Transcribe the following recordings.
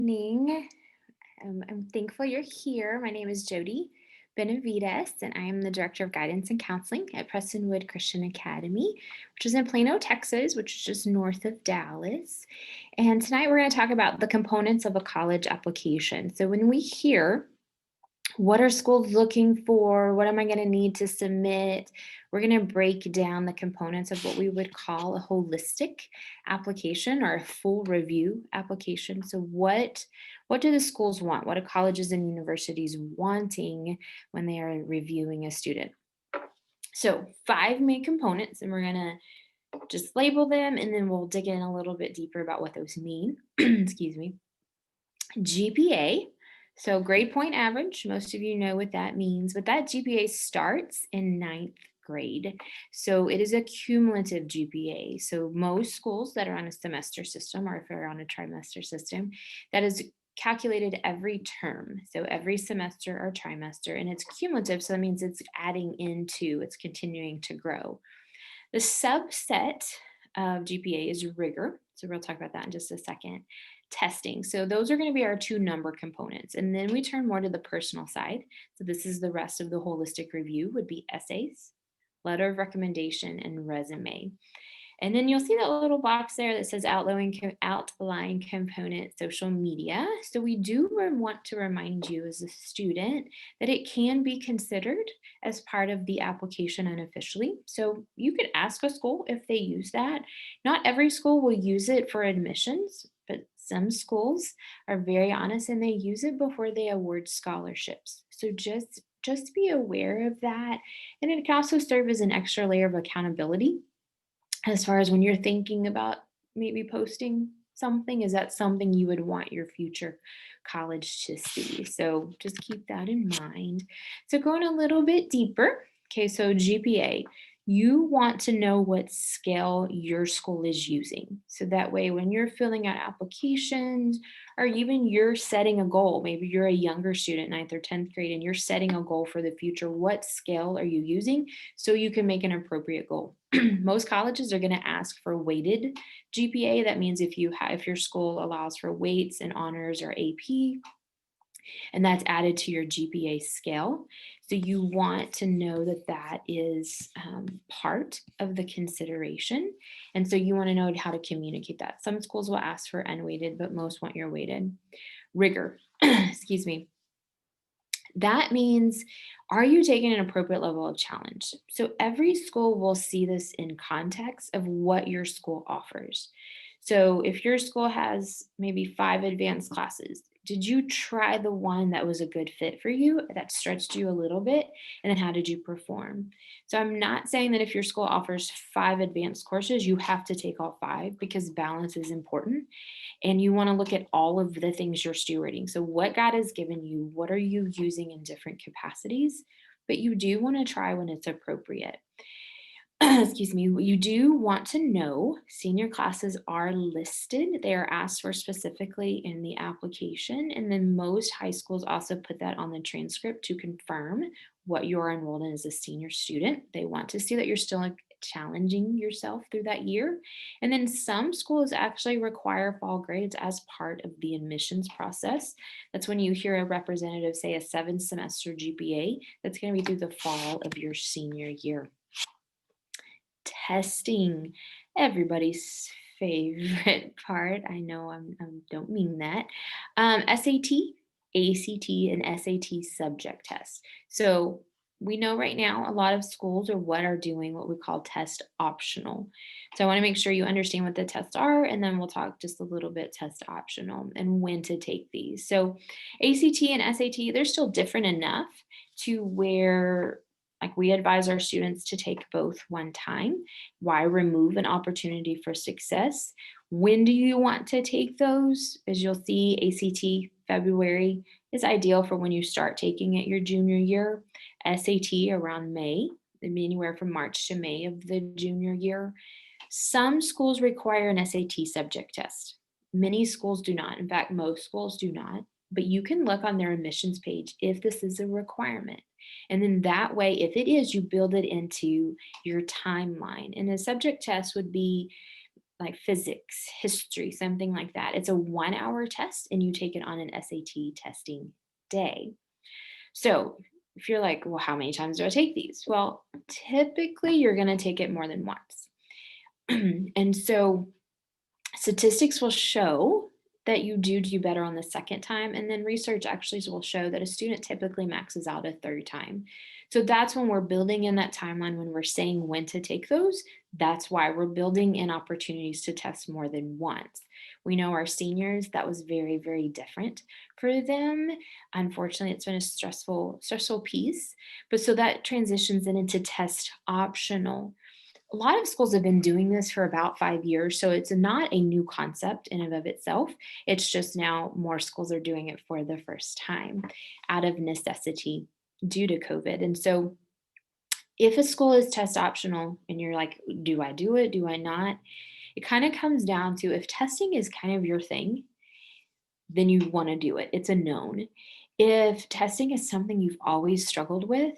Evening. I'm thankful you're here. My name is Jodi Benavidez, and I am the Director of Guidance and Counseling at Prestonwood Christian Academy, which is in Plano, Texas, which is just north of Dallas. And tonight we're going to talk about the components of a college application. So when we hear what are schools looking for? What am I going to need to submit? We're going to break down the components of what we would call a holistic application or a full review application. So what do the schools want? What are colleges and universities wanting when they are reviewing a student? So 5 main components, and we're going to just label them, and then we'll dig in a little bit deeper about what those mean. Excuse me. GPA, so grade point average, most of you know what that means, but that GPA starts in ninth grade. So it is a cumulative GPA. So most schools that are on a semester system, or if they're on a trimester system, that is calculated every term. So every semester or trimester, and it's cumulative. So that means it's adding into, it's continuing to grow. The subset of GPA is rigor. So we'll talk about that in just a second. Testing. So those are going to be our 2 number components. And then we turn more to the personal side. So this is the rest of the holistic review would be essays, letter of recommendation, and resume. And then you'll see that little box there that says outline component social media. So we do want to remind you as a student that it can be considered as part of the application unofficially. So you could ask a school if they use that. Not every school will use it for admissions, but some schools are very honest and they use it before they award scholarships. So just be aware of that. And it can also serve as an extra layer of accountability as far as when you're thinking about maybe posting something, is that something you would want your future college to see? So just keep that in mind. So going a little bit deeper, okay, so GPA, you want to know what scale your school is using. So that way, when you're filling out applications, or even you're setting a goal, maybe you're a younger student, 9th or 10th grade, and you're setting a goal for the future, what scale are you using so you can make an appropriate goal? Most colleges are going to ask for weighted GPA. That means if your school allows for weights and honors or AP, and that's added to your GPA scale. So you want to know that that is part of the consideration. And so you want to know how to communicate that. Some schools will ask for unweighted, but most want your weighted. Rigor, excuse me. That means, are you taking an appropriate level of challenge? So every school will see this in context of what your school offers. So if your school has maybe 5 advanced classes, did you try the one that was a good fit for you, that stretched you a little bit? And then how did you perform? So I'm not saying that if your school offers 5 advanced courses, you have to take all 5, because balance is important. And you want to look at all of the things you're stewarding. So what God has given you, what are you using in different capacities? But you do want to try when it's appropriate. Excuse me, you do want to know senior classes are listed. They are asked for specifically in the application. And then most high schools also put that on the transcript to confirm what you're enrolled in as a senior student. They want to see that you're still challenging yourself through that year. And then some schools actually require fall grades as part of the admissions process. That's when you hear a representative say a 7-semester GPA, that's going to be through the fall of your senior year. Testing, everybody's favorite part. I know I don't mean that. SAT, ACT, and SAT subject tests. So we know right now a lot of schools are doing what we call test optional. So I want to make sure you understand what the tests are, and then we'll talk just a little bit test optional and when to take these. So ACT and SAT, they're still different enough to where, like, we advise our students to take both one time. Why remove an opportunity for success? When do you want to take those? As you'll see, ACT February is ideal for when you start taking it your junior year. SAT around May, anywhere from March to May of the junior year. Some schools require an SAT subject test. Many schools do not. In fact, most schools do not. But you can look on their admissions page if this is a requirement. And then that way, if it is, you build it into your timeline. And a subject test would be like physics, history, something like that. It's a 1 hour test and you take it on an SAT testing day. So if you're like, well, how many times do I take these? Well, typically you're going to take it more than once. And so statistics will show that you do better on the second time, and then research actually will show that a student typically maxes out a third time. So that's when we're building in that timeline, when we're saying when to take those. That's why we're building in opportunities to test more than once. We know our seniors, that was very, very different for them. Unfortunately, it's been a stressful piece. But so that transitions into test optional. A lot of schools have been doing this for about 5 years, so it's not a new concept in and of itself. It's just now more schools are doing it for the first time out of necessity due to COVID. And so if a school is test optional and you're like, do I do it? Do I not? It kind of comes down to, if testing is kind of your thing, then you want to do it. It's a known. If testing is something you've always struggled with,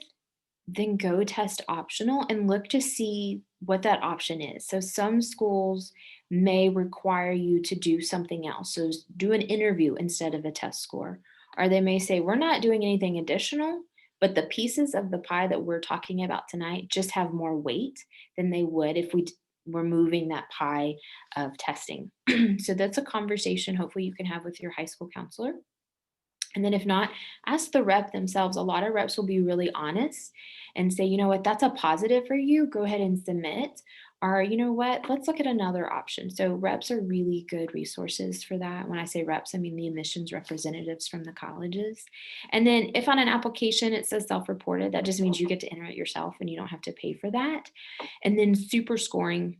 then go test optional and look to see what that option is. So some schools may require you to do something else. So do an interview instead of a test score. Or they may say, we're not doing anything additional, but the pieces of the pie that we're talking about tonight just have more weight than they would if were moving that pie of testing. So that's a conversation hopefully you can have with your high school counselor. And then if not, ask the rep themselves. A lot of reps will be really honest and say, you know what, that's a positive for you. Go ahead and submit. Or, you know what, let's look at another option. So reps are really good resources for that. When I say reps, I mean the admissions representatives from the colleges. And then if on an application it says self-reported, that just means you get to enter it yourself and you don't have to pay for that. And then super scoring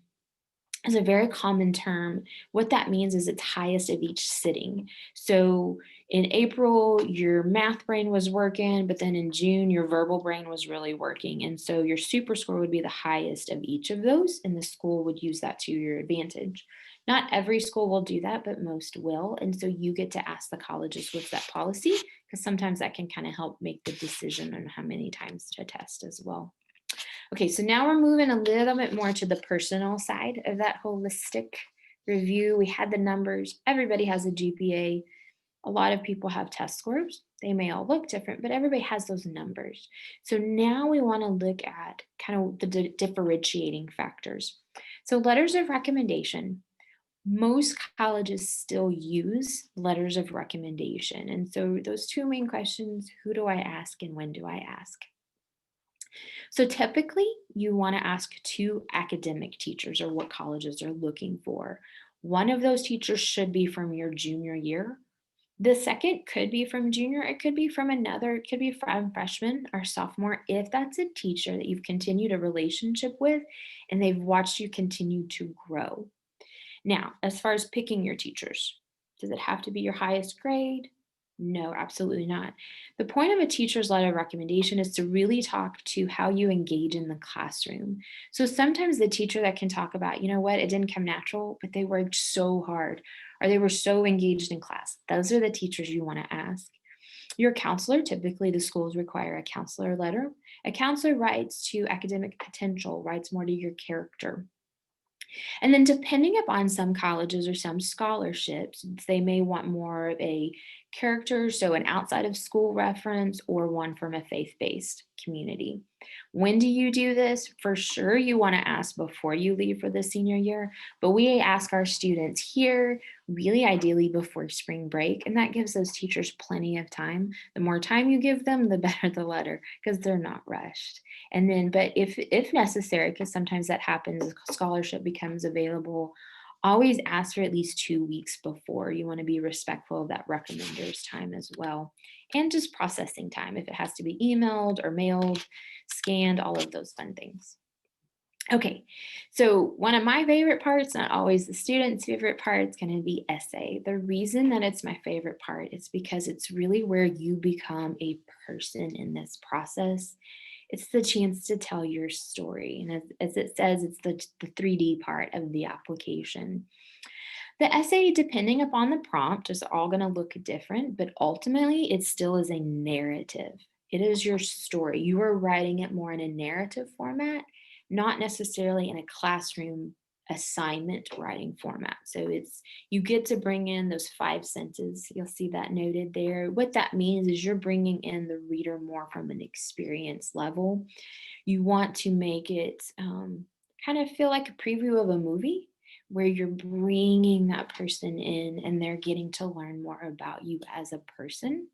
is a very common term. What that means is it's highest of each sitting. So in April, your math brain was working, but then in June, your verbal brain was really working. And so your super score would be the highest of each of those, and the school would use that to your advantage. Not every school will do that, but most will. And so you get to ask the colleges what's that policy, because sometimes that can kind of help make the decision on how many times to test as well. Okay, so now we're moving a little bit more to the personal side of that holistic review. We had the numbers. Everybody has a GPA. A lot of people have test scores. They may all look different, but everybody has those numbers. So now we want to look at kind of the differentiating factors. So letters of recommendation. Most colleges still use letters of recommendation. And so those two main questions, who do I ask and when do I ask? So typically, you want to ask two academic teachers or what colleges are looking for. One of those teachers should be from your junior year. The second could be from junior, it could be from another, it could be from freshman or sophomore, if that's a teacher that you've continued a relationship with and they've watched you continue to grow. Now, as far as picking your teachers, does it have to be your highest grade? No, absolutely not. The point of a teacher's letter of recommendation is to really talk to how you engage in the classroom. So sometimes the teacher that can talk about, you know what, it didn't come natural, but they worked so hard or they were so engaged in class. Those are the teachers you want to ask. Your counselor, typically the schools require a counselor letter. A counselor writes to academic potential, writes more to your character. And then depending upon some colleges or some scholarships, they may want more of a character, so an outside of school reference or one from a faith-based community. When do you do this? For sure, you want to ask before you leave for the senior year, but we ask our students here really ideally before spring break, and that gives those teachers plenty of time. The more time you give them, the better the letter, because they're not rushed. And then, but if necessary, because sometimes that happens, a scholarship becomes available, always ask for at least 2 weeks before. You want to be respectful of that recommender's time as well. And just processing time, if it has to be emailed or mailed, scanned, all of those fun things. Okay, so one of my favorite parts, not always the student's favorite part, is going to be essay. The reason that it's my favorite part is because it's really where you become a person in this process. It's the chance to tell your story. And as it says, it's the 3D part of the application. The essay, depending upon the prompt, is all going to look different, but ultimately it still is a narrative. It is your story. You are writing it more in a narrative format, not necessarily in a classroom assignment writing format. So you get to bring in those 5 senses. You'll see that noted there. What that means is you're bringing in the reader more from an experience level. You want to make it kind of feel like a preview of a movie where you're bringing that person in and they're getting to learn more about you as a person.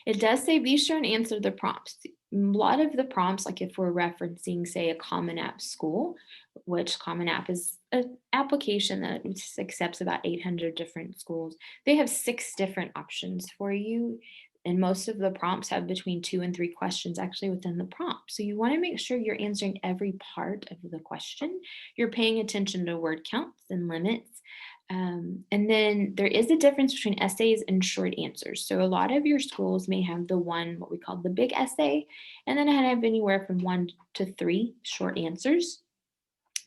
It does say be sure and answer the prompts. A lot of the prompts, like if we're referencing, say, a Common App school, which Common App is an application that accepts about 800 different schools, they have 6 different options for you. And most of the prompts have between 2 and 3 questions actually within the prompt. So you want to make sure you're answering every part of the question. You're paying attention to word counts and limits. And then there is a difference between essays and short answers. So a lot of your schools may have the one, what we call the big essay, and then I have anywhere from 1 to 3 short answers.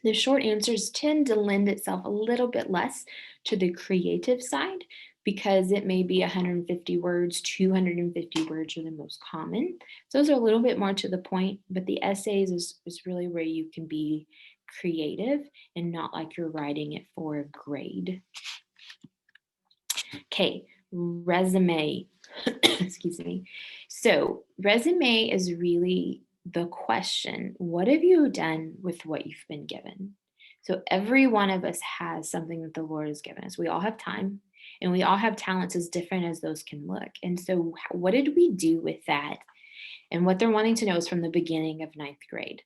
The short answers tend to lend itself a little bit less to the creative side because it may be 150 words, 250 words are the most common. So those are a little bit more to the point, but the essays is really where you can be creative and not like you're writing it for a grade. Okay, resume. Excuse me. So, resume is really the question, what have you done with what you've been given? So, every one of us has something that the Lord has given us. We all have time and we all have talents as different as those can look. And so, what did we do with that? And what they're wanting to know is from the beginning of 9th grade.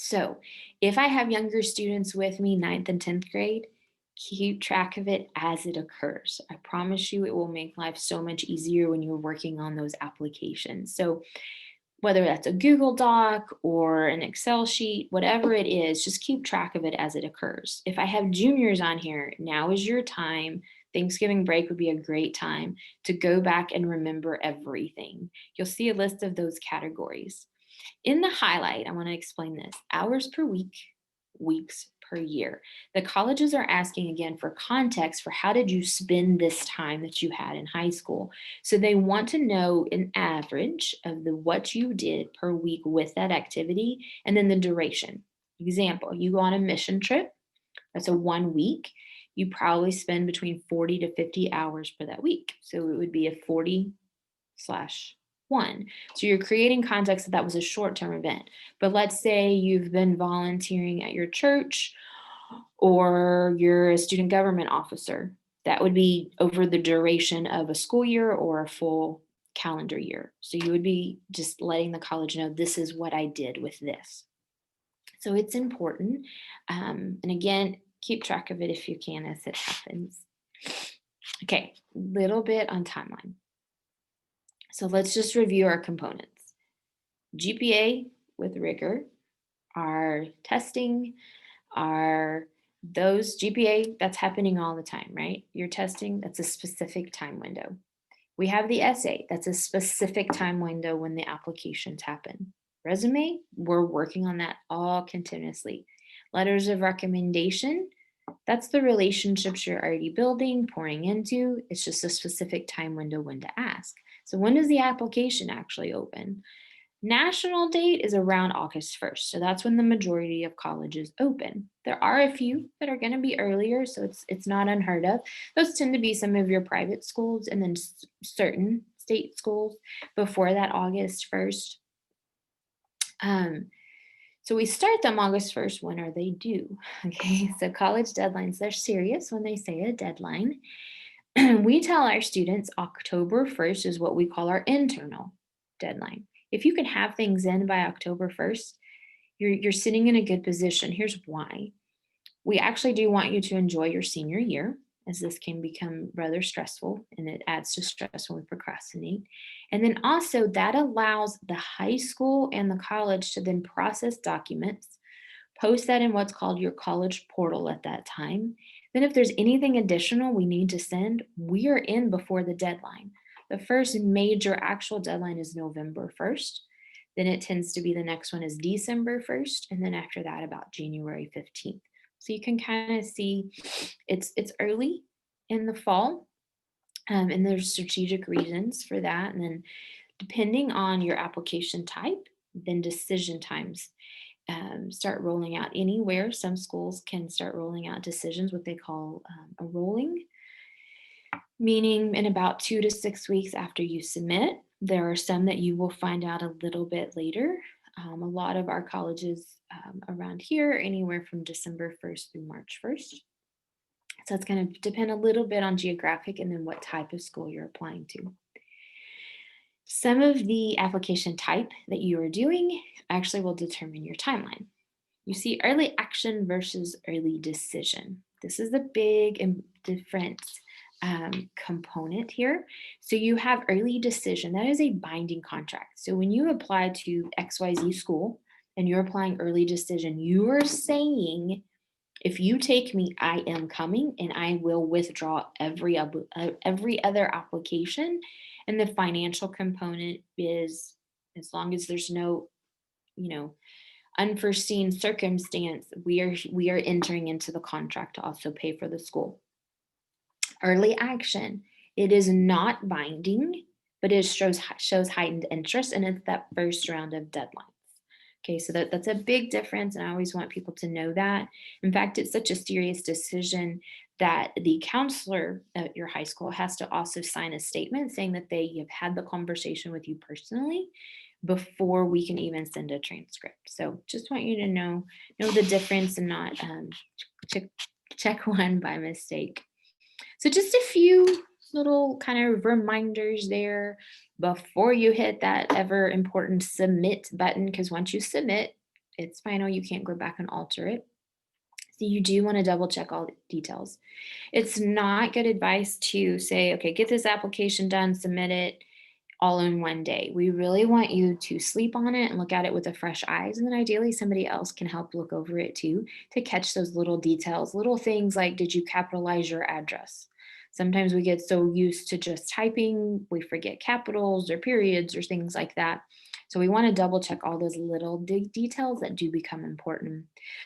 So, if I have younger students with me, 9th and 10th grade, keep track of it as it occurs. I promise you it will make life so much easier when you're working on those applications. So, whether that's a Google Doc or an Excel sheet, whatever it is, just keep track of it as it occurs. If I have juniors on here, now is your time. Thanksgiving break would be a great time to go back and remember everything. You'll see a list of those categories. In the highlight, I want to explain this: hours per week, weeks per year. The colleges are asking again for context for how did you spend this time that you had in high school. So they want to know an average of what you did per week with that activity and then the duration. Example, you go on a mission trip, that's a 1 week. You probably spend between 40 to 50 hours per that week. So it would be a 40/1. So you're creating context that was a short-term event. But let's say you've been volunteering at your church or you're a student government officer. That would be over the duration of a school year or a full calendar year. So you would be just letting the college know this is what I did with this. So it's important. And again, keep track of it if you can as it happens. Okay, little bit on timeline. So let's just review our components. GPA with rigor, our testing, those GPA, that's happening all the time, right? Your testing, that's a specific time window. We have the essay, that's a specific time window when the applications happen. Resume, we're working on that all continuously. Letters of recommendation, that's the relationships you're already building, pouring into. It's just a specific time window when to ask. So when does the application actually open? National date is around August 1st. So that's when the majority of colleges open. There are a few that are going to be earlier, so it's not unheard of. Those tend to be some of your private schools and then certain state schools before that August 1st. So we start them August 1st. When are they due? Okay, so college deadlines, they're serious when they say a deadline. We tell our students October 1st is what we call our internal deadline. If you can have things in by October 1st, you're sitting in a good position. Here's why. We actually do want you to enjoy your senior year, as this can become rather stressful and it adds to stress when we procrastinate. And then also that allows the high school and the college to then process documents, post that in what's called your college portal at that time. Then if there's anything additional we need to send, we are in before the deadline. The first major actual deadline is November 1st. Then it tends to be the next one is December 1st. And then after that, about January 15th. So you can kind of see it's early in the fall. And there's strategic reasons for that. And then depending on your application type, then decision times. start rolling out anywhere. Some schools can start rolling out decisions, what they call a rolling, meaning in about 2 to 6 weeks after you submit. There are some that you will find out a little bit later. A lot of our colleges around here, anywhere from December 1st through March 1st. So it's going to depend a little bit on geographic and then what type of school you're applying to. Some of the application type that you are doing actually will determine your timeline. You see early action versus early decision. This is a big and different component here. So you have early decision. That is a binding contract. So when you apply to XYZ school and you're applying early decision, you are saying, if you take me, I am coming and I will withdraw every other application. And the financial component is, as long as there's no, unforeseen circumstance, we are entering into the contract to also pay for the school. Early action, it is not binding, but it shows heightened interest, and it's that first round of deadlines. Okay, so that's a big difference, and I always want people to know that. In fact, it's such a serious decision that the counselor at your high school has to also sign a statement saying that they have had the conversation with you personally before we can even send a transcript. So just want you to know the difference and not check one by mistake. So just a few little kind of reminders there before you hit that ever important submit button, because once you submit, it's final. You can't go back and alter it. So you do want to double check all the details. It's not good advice to say, okay, get this application done, submit it all in one day. We really want you to sleep on it and look at it with a fresh eyes. And then ideally somebody else can help look over it too, to catch those little details, little things like, did you capitalize your address? Sometimes we get so used to just typing, we forget capitals or periods or things like that. So we want to double check all those little details that do become important.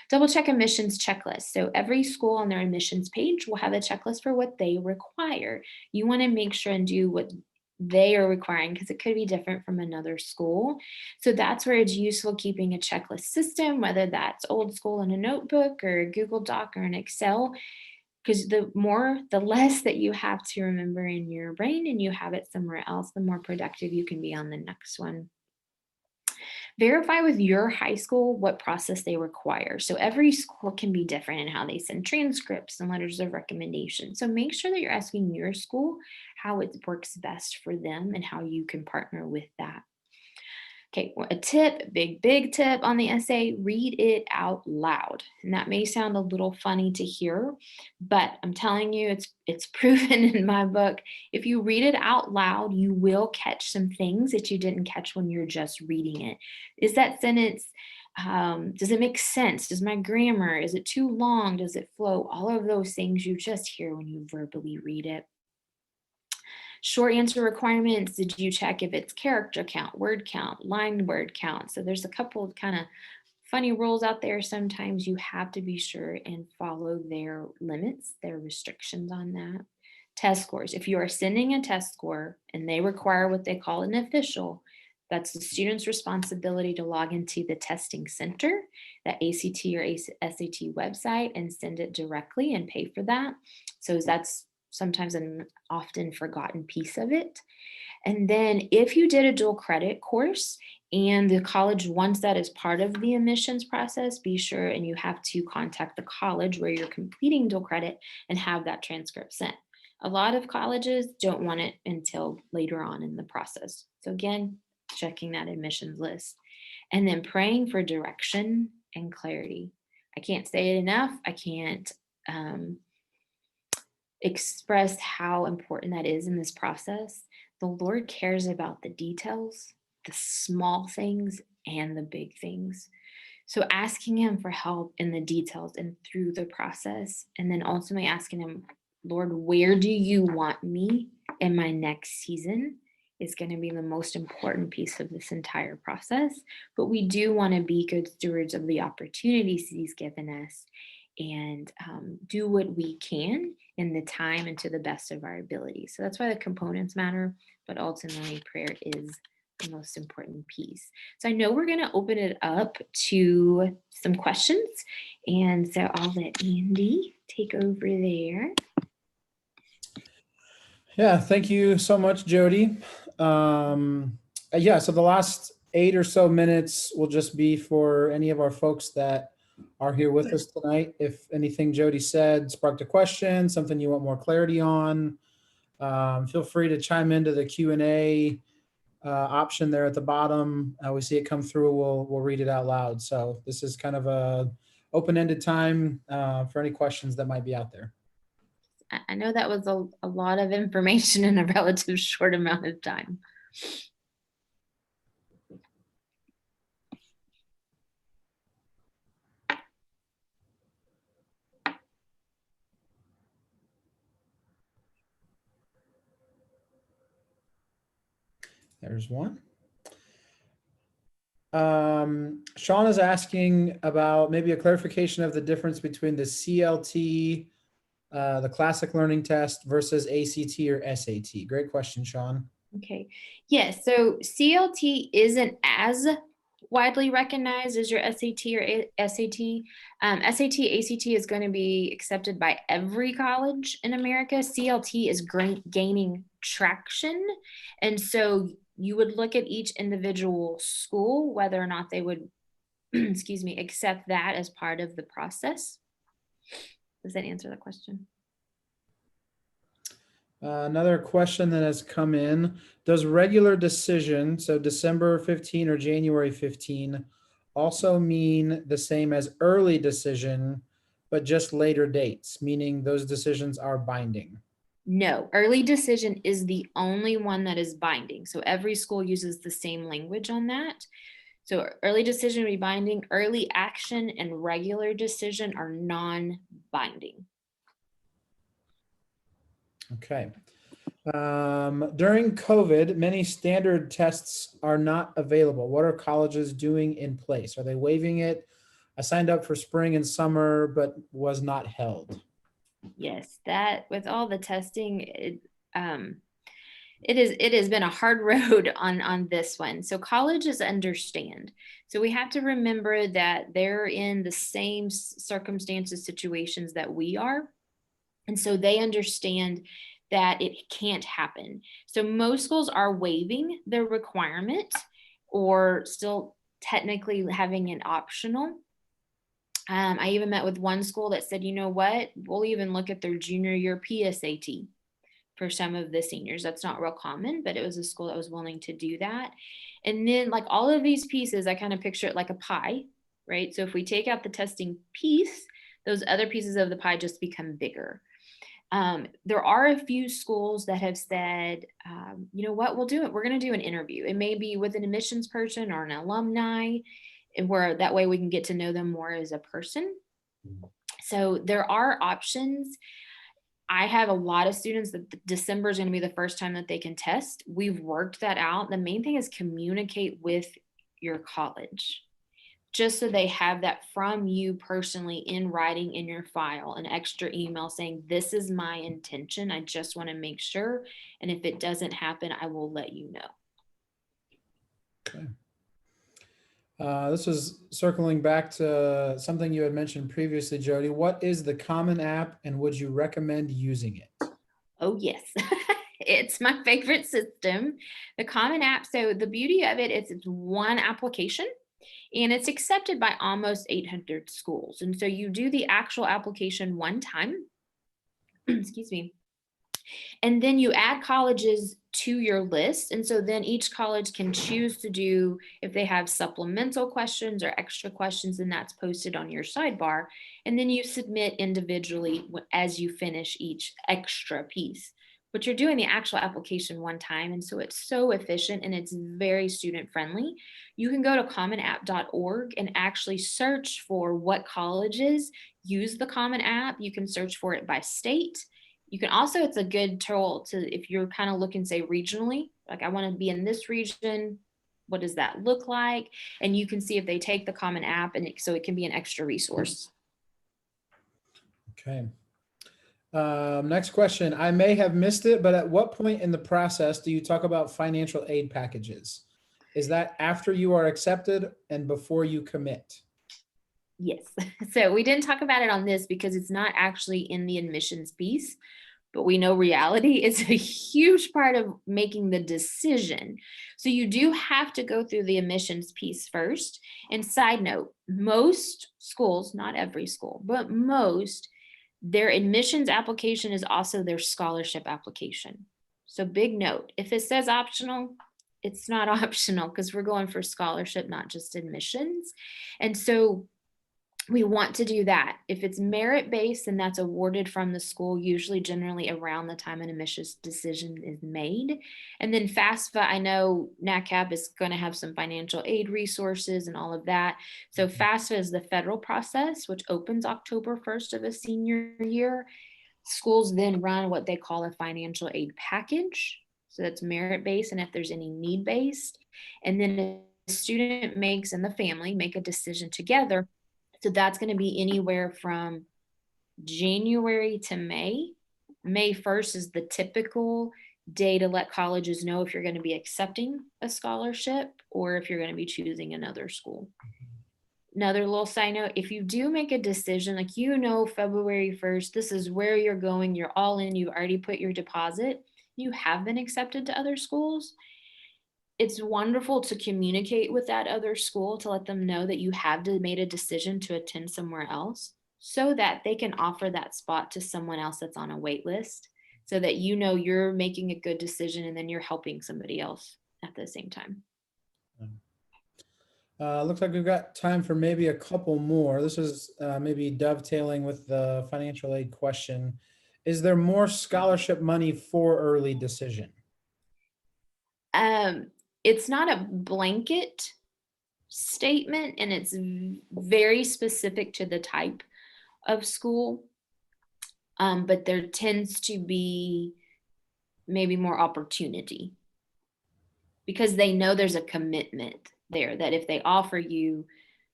Double check admissions checklist. So every school on their admissions page will have a checklist for what they require. You want to make sure and do what they are requiring, because it could be different from another school. So that's where it's useful keeping a checklist system, whether that's old school in a notebook or a Google Doc or an Excel, because the less that you have to remember in your brain and you have it somewhere else, the more productive you can be on the next one. Verify with your high school what process they require. So every school can be different in how they send transcripts and letters of recommendation. So make sure that you're asking your school how it works best for them and how you can partner with that. Okay, a tip, big tip on the essay, read it out loud. And that may sound a little funny to hear, but I'm telling you, it's proven in my book. If you read it out loud, you will catch some things that you didn't catch when you're just reading it. Is that sentence, does it make sense? Does my grammar, is it too long? Does it flow? All of those things you just hear when you verbally read it. Short answer requirements, did you check if it's character count, word count, line word count? So there's a couple of kind of funny rules out there. Sometimes you have to be sure and follow their limits, their restrictions on that. Test scores. If you are sending a test score and they require what they call an official, that's the student's responsibility to log into the testing center, that ACT or SAT website, and send it directly and pay for that. So that's sometimes an often forgotten piece of it. And then if you did a dual credit course and the college wants that as part of the admissions process, be sure and you have to contact the college where you're completing dual credit and have that transcript sent. A lot of colleges don't want it until later on in the process. So again, checking that admissions list and then praying for direction and clarity. I can't say it enough. I can't express how important that is in this process. The Lord cares about the details, the small things, and the big things. So asking Him for help in the details and through the process, and then ultimately asking Him, Lord, where do you want me in my next season, is going to be the most important piece of this entire process. But we do want to be good stewards of the opportunities He's given us and do what we can in the time and to the best of our ability. So that's why the components matter, but ultimately prayer is the most important piece. So I know we're going to open it up to some questions. And so I'll let Andy take over there. Yeah, thank you so much, Jodi. Yeah, so the last 8 or so minutes will just be for any of our folks that are here with us tonight. If anything Jodi said sparked a question, something you want more clarity on, feel free to chime into the Q&A option there at the bottom. We see it come through, we'll read it out loud. So this is kind of a open-ended time for any questions that might be out there. I know that was a lot of information in a relative short amount of time. There's one. Sean is asking about maybe a clarification of the difference between the CLT, the classic learning test versus ACT or SAT. Great question, Sean. Okay. Yes. So CLT isn't as widely recognized as your SAT or SAT. SAT, ACT is going to be accepted by every college in America. CLT is gaining traction. And so you would look at each individual school, whether or not they would, excuse me, accept that as part of the process. Does that answer the question? Another question that has come in, does regular decision, so December 15 or January 15, also mean the same as early decision, but just later dates, meaning those decisions are binding? No, early decision is the only one that is binding. So every school uses the same language on that. So early decision will be binding, early action and regular decision are non-binding. Okay. During COVID, many standard tests are not available. What are colleges doing in place? Are they waiving it? I signed up for spring and summer, but was not held. Yes, that with all the testing, it has been a hard road on this one. So colleges understand. So we have to remember that they're in the same circumstances, situations that we are. And so they understand that it can't happen. So most schools are waiving their requirement or still technically having an optional. I even met with one school that said, you know what, we'll even look at their junior year PSAT for some of the seniors. That's not real common, but it was a school that was willing to do that. And then like all of these pieces, I kind of picture it like a pie, right? So if we take out the testing piece, those other pieces of the pie just become bigger. There are a few schools that have said, you know what, we'll do it. We're going to do an interview. It may be with an admissions person or an alumni, where that way we can get to know them more as a person. So there are options. I have a lot of students that December is going to be the first time that they can test. We've worked that out. The main thing is communicate with your college, just so they have that from you personally in writing in your file, an extra email saying, this is my intention. I just want to make sure. And if it doesn't happen, I will let you know. Okay. This is circling back to something you had mentioned previously, Jodi. What is the Common App and would you recommend using it? Oh, yes. It's my favorite system. The Common App. So the beauty of it is it's one application and it's accepted by almost 800 schools. And so you do the actual application one time, excuse me, and then you add colleges to your list. And so then each college can choose to do, if they have supplemental questions or extra questions, and that's posted on your sidebar. And then you submit individually as you finish each extra piece. But you're doing the actual application one time. And so it's so efficient and it's very student friendly. You can go to commonapp.org and actually search for what colleges use the Common App. You can search for it by state. You can also, it's a good tool to, if you're kind of looking, say, regionally, like I want to be in this region, what does that look like? And you can see if they take the Common App, and so it can be an extra resource. Okay. Next question. I may have missed it, but at what point in the process do you talk about financial aid packages? Is that after you are accepted and before you commit? Yes. So we didn't talk about it on this because it's not actually in the admissions piece, but we know reality is a huge part of making the decision. So you do have to go through the admissions piece first. And side note, most schools, not every school, but most, their admissions application is also their scholarship application. So big note, if it says optional, it's not optional because we're going for scholarship, not just admissions. And so we want to do that. If it's merit based and that's awarded from the school, usually generally around the time an admissions decision is made. And then FAFSA, I know NACAP is going to have some financial aid resources and all of that. So FAFSA is the federal process, which opens October 1st of a senior year. Schools then run what they call a financial aid package. So that's merit based, and if there's any need based. And then the student makes and the family make a decision together. So that's going to be anywhere from January to May. May 1st is the typical day to let colleges know if you're going to be accepting a scholarship or if you're going to be choosing another school. Another little side note, if you do make a decision, like February 1st, this is where you're going, you're all in, you've already put your deposit, you have been accepted to other schools, it's wonderful to communicate with that other school to let them know that you have made a decision to attend somewhere else so that they can offer that spot to someone else that's on a wait list so that you're making a good decision and then you're helping somebody else at the same time. Looks like we've got time for maybe a couple more. This is maybe dovetailing with the financial aid question. Is there more scholarship money for early decision? It's not a blanket statement and it's very specific to the type of school. But there tends to be maybe more opportunity because they know there's a commitment there that if they offer you,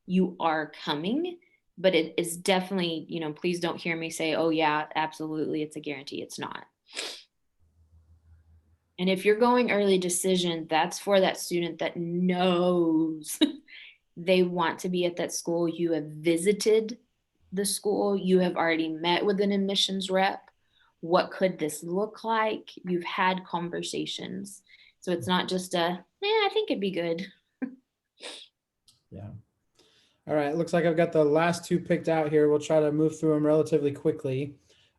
you are coming. But it is definitely, please don't hear me say, oh, yeah, absolutely, it's a guarantee. It's not. And if you're going early decision, that's for that student that knows they want to be at that school. You have visited the school, you have already met with an admissions rep. What could this look like? You've had conversations. So it's not just I think it'd be good. Yeah. All right. Looks like I've got the last two picked out here. We'll try to move through them relatively quickly.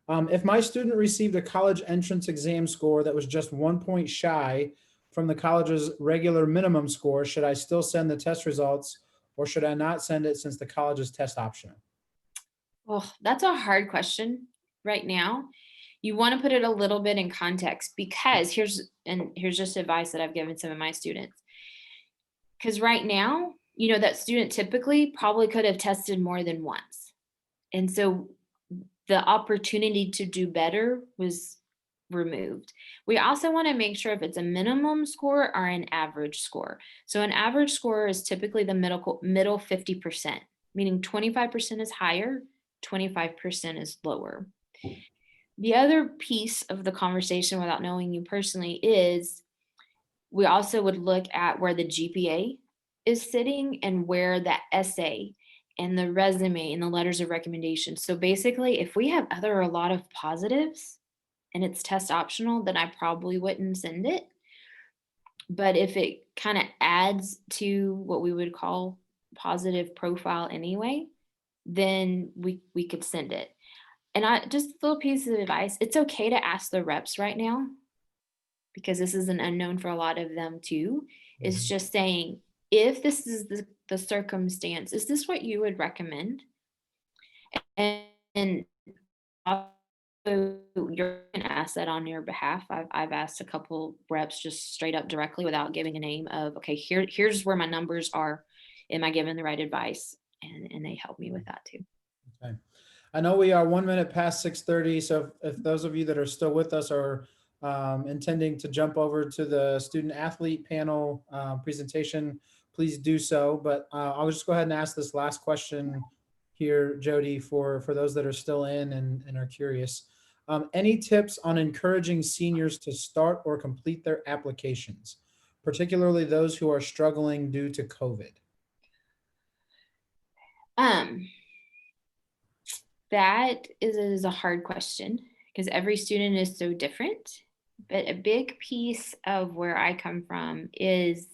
If my student received a college entrance exam score that was just 1 point shy from the college's regular minimum score, should I still send the test results or should I not send it since the college is test optional? Well, that's a hard question right now. You want to put it a little bit in context because here's just advice that I've given some of my students. Because right now, that student typically probably could have tested more than once. And so the opportunity to do better was removed. We also want to make sure if it's a minimum score or an average score. So an average score is typically the middle 50%, meaning 25% is higher, 25% is lower. The other piece of the conversation without knowing you personally is we also would look at where the GPA is sitting and where that essay and the resume and the letters of recommendation. So basically, if we have a lot of positives and it's test optional, then I probably wouldn't send it. But if it kind of adds to what we would call positive profile anyway, then we could send it. And just a little piece of advice, it's okay to ask the reps right now because this is an unknown for a lot of them too. It's just saying, if this is the circumstance, is this what you would recommend? And also you're going to ask that on your behalf. I've asked a couple reps just straight up directly without giving a name of, okay, here's where my numbers are. Am I giving the right advice? And they help me with that too. Okay. I know we are 1 minute past 6:30. So if those of you that are still with us are intending to jump over to the student athlete panel presentation, please do so. But I'll just go ahead and ask this last question here, Jodi, for those that are still in and are curious. Any tips on encouraging seniors to start or complete their applications? particularly those who are struggling due to COVID? That is a hard question because every student is so different. But a big piece of where I come from is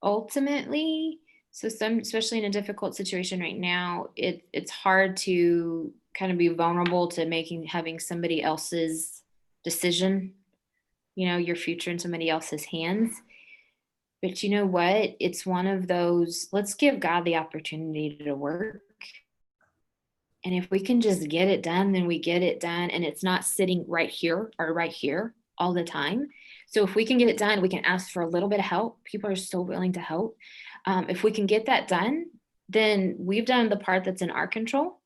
ultimately, so some, especially in a difficult situation right now, it's hard to kind of be vulnerable to having somebody else's decision, your future in somebody else's hands. But you know what? It's one of those, let's give God the opportunity to work. And if we can just get it done, then we get it done. And it's not sitting right here or right here all the time. So if we can get it done, we can ask for a little bit of help. People are so willing to help. If we can get that done, then we've done the part that's in our control.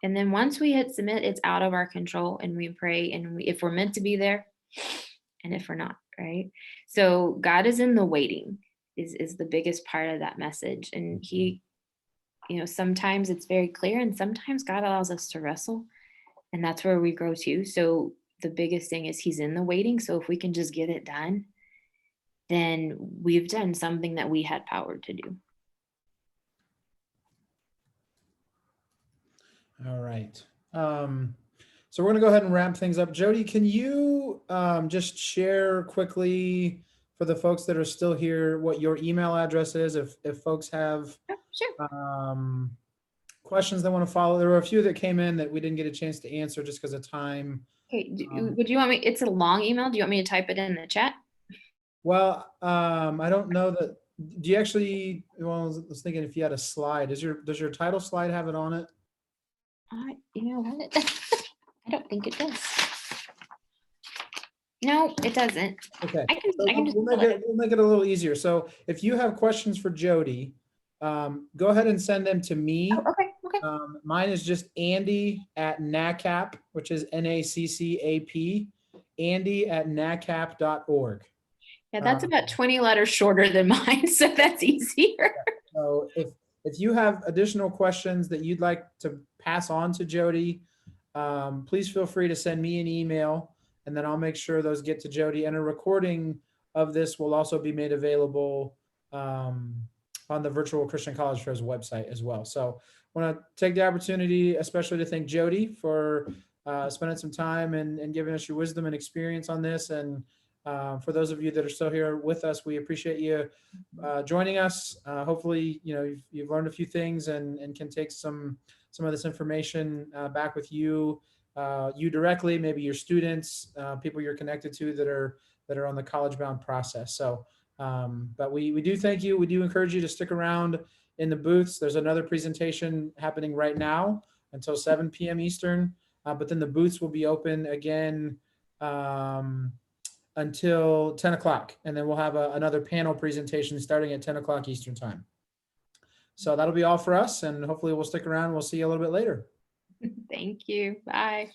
And then once we hit submit, it's out of our control, and we pray. And if we're meant to be there, and if we're not, right? So God is in the waiting is the biggest part of that message. And he, sometimes it's very clear, and sometimes God allows us to wrestle, and that's where we grow too. So the biggest thing is he's in the waiting. So if we can just get it done, then we've done something that we had power to do. All right. So we're going to go ahead and wrap things up. Jodi, can you just share quickly for the folks that are still here what your email address is if folks have Sure. questions they want to follow? There were a few that came in that we didn't get a chance to answer just because of time. Okay. Would you want me? It's a long email. Do you want me to type it in the chat? Well, I don't know that. Do you actually? Well, I was thinking if you had a slide. Does your title slide have it on it? You know what? I don't think it does. No, it doesn't. Okay. I can just We'll make it a little easier. So if you have questions for Jodi, go ahead and send them to me. Oh, okay. Mine is just Andy@NACAP, which is NACCAP, Andy@NACAP.org. Yeah, that's about 20 letters shorter than mine, so that's easier. So if you have additional questions that you'd like to pass on to Jodi, please feel free to send me an email, and then I'll make sure those get to Jodi. And a recording of this will also be made available on the Virtual Christian College Fair's website as well. So I want to take the opportunity, especially to thank Jodi for spending some time and giving us your wisdom and experience on this. And for those of you that are still here with us, we appreciate you joining us. Hopefully, you've learned a few things and can take some of this information back with you directly, maybe your students, people you're connected to that are on the college-bound process. So, but we do thank you. We do encourage you to stick around in the booths. There's another presentation happening right now until 7 p.m. Eastern, but then the booths will be open again until 10 o'clock. And then we'll have another panel presentation starting at 10 o'clock Eastern time. So that'll be all for us, and hopefully we'll stick around. We'll see you a little bit later. Thank you. Bye.